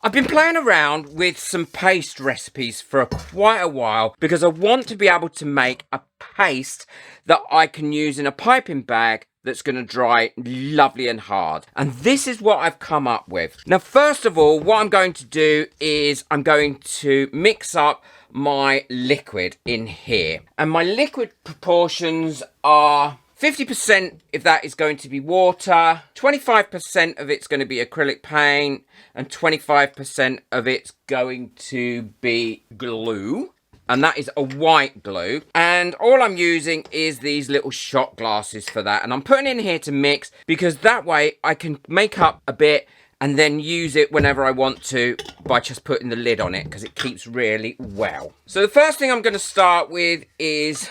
I've been playing around with some paste recipes for quite a while because I want to be able to make a paste that I can use in a piping bag that's going to dry lovely and hard. And this is what I've come up with. Now, first of all, what I'm going to do is I'm going to mix up my liquid in here. And my liquid proportions are 50% if that is going to be water, 25% of it's going to be acrylic paint, and 25% of it's going to be glue. And that is a white glue. And all I'm using is these little shot glasses for that. And I'm putting in here to mix because that way I can make up a bit and then use it whenever I want to by just putting the lid on it because it keeps really well. So the first thing I'm going to start with is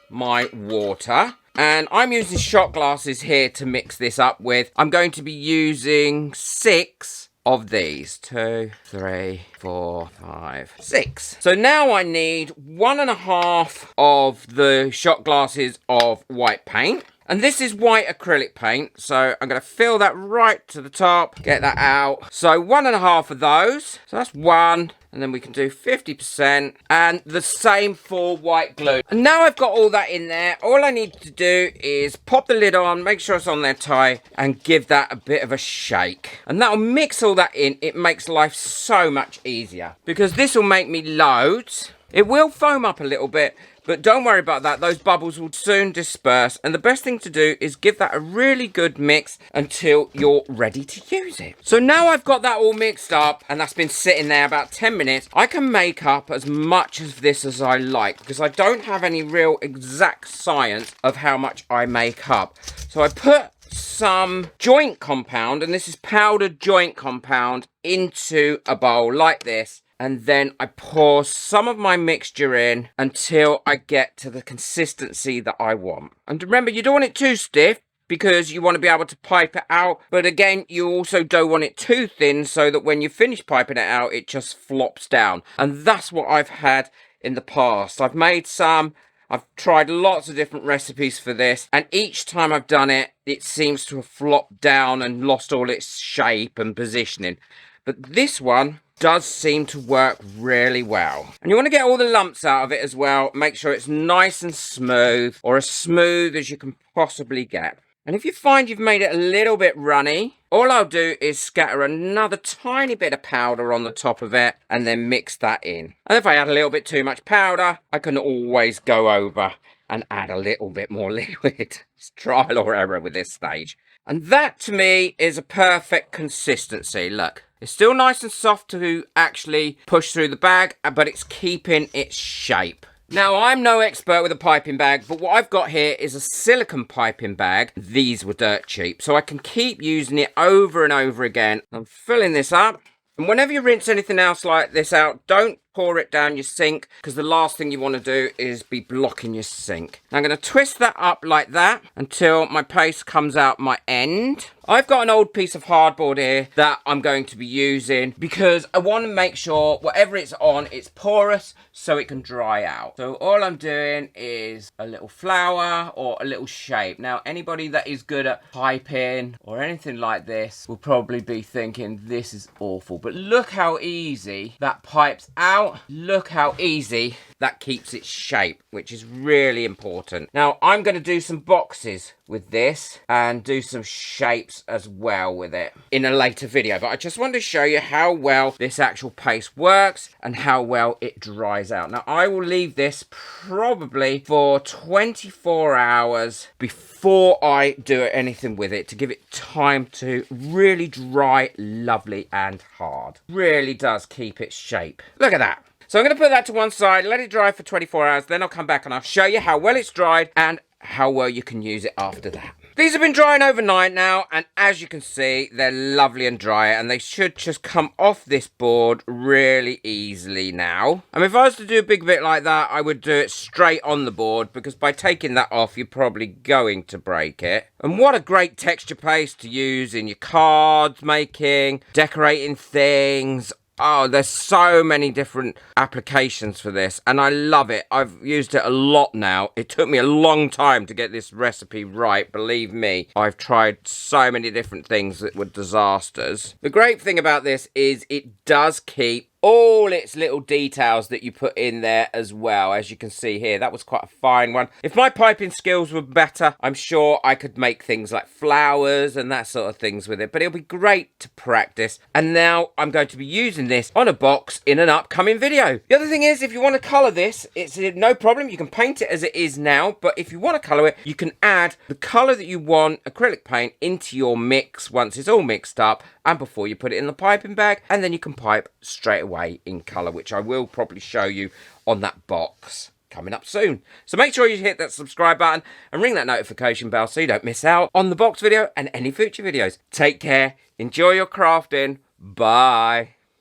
my water. And I'm using shot glasses here to mix this up with. I'm going to be using 6 of these. 2, 3, 4, 5, 6. So now I need 1.5 of the shot glasses of white paint. And this is white acrylic paint, so I'm going to fill that right to the top, get that out. So 1.5 of those, so that's 1, and then we can do 50%, and the same for white glue. And now I've got all that in there, all I need to do is pop the lid on, make sure it's on there tight, and give that a bit of a shake. And that'll mix all that in. It makes life so much easier, because this will make me loads. It will foam up a little bit, but don't worry about that. Those bubbles will soon disperse. And the best thing to do is give that a really good mix until you're ready to use it. So now I've got that all mixed up and that's been sitting there about 10 minutes. I can make up as much of this as I like because I don't have any real exact science of how much I make up. So I put some joint compound, and this is powdered joint compound, into a bowl like this. And then I pour some of my mixture in until I get to the consistency that I want. And remember, you don't want it too stiff because you want to be able to pipe it out. But again, you also don't want it too thin so that when you finish piping it out, it just flops down. And that's what I've had in the past. I've made some. I've tried lots of different recipes for this. And each time I've done it, it seems to have flopped down and lost all its shape and positioning. But this one does seem to work really well. And you want to get all the lumps out of it as well. Make sure it's nice and smooth, or as smooth as you can possibly get. And if you find you've made it a little bit runny, all I'll do is scatter another tiny bit of powder on the top of it and then mix that in. And if I add a little bit too much powder, I can always go over and add a little bit more liquid. It's trial or error with this stage. And that to me is a perfect consistency. Look. It's still nice and soft to actually push through the bag, but it's keeping its shape. Now, I'm no expert with a piping bag, but what I've got here is a silicone piping bag. These were dirt cheap, so I can keep using it over and over again. I'm filling this up. And whenever you rinse anything else like this out, don't pour it down your sink, because the last thing you want to do is be blocking your sink. Now I'm going to twist that up like that until my paste comes out my end. I've got an old piece of hardboard here that I'm going to be using because I want to make sure whatever it's on, it's porous so it can dry out. So all I'm doing is a little flower or a little shape. Now, anybody that is good at piping or anything like this will probably be thinking this is awful. But look how easy that pipes out. Look how easy that keeps its shape, which is really important. Now, I'm going to do some boxes with this and do some shapes as well with it in a later video, but I just wanted to show you how well this actual paste works and how well it dries out. Now, I will leave this probably for 24 hours before I do anything with it to give it time to really dry lovely and hard. Really does keep its shape. Look at that. So I'm going to put that to one side, let it dry for 24 hours, then I'll come back and I'll show you how well it's dried and how well you can use it after that. These have been drying overnight now, and as you can see, they're lovely and dry, and they should just come off this board really easily now. And if I was to do a big bit like that, I would do it straight on the board, because by taking that off, you're probably going to break it. And what a great texture paste to use in your cards making, decorating things, Oh, there's so many different applications for this, and I love it. I've used it a lot now. It took me a long time to get this recipe right, believe me. I've tried so many different things that were disasters. The great thing about this is it does keep all its little details that you put in there as well. As you can see here, that was quite a fine one. If my piping skills were better, I'm sure I could make things like flowers and that sort of things with it, but it'll be great to practice. And now I'm going to be using this on a box in an upcoming video. The other thing is, if you want to colour this, it's no problem. You can paint it as it is now, but if you want to colour it, you can add the colour that you want, acrylic paint, into your mix once it's all mixed up and before you put it in the piping bag, and then you can pipe straight away in colour, which I will probably show you on that box coming up soon. So make sure you hit that subscribe button and ring that notification bell so you don't miss out on the box video and any future videos. Take care, enjoy your crafting, bye.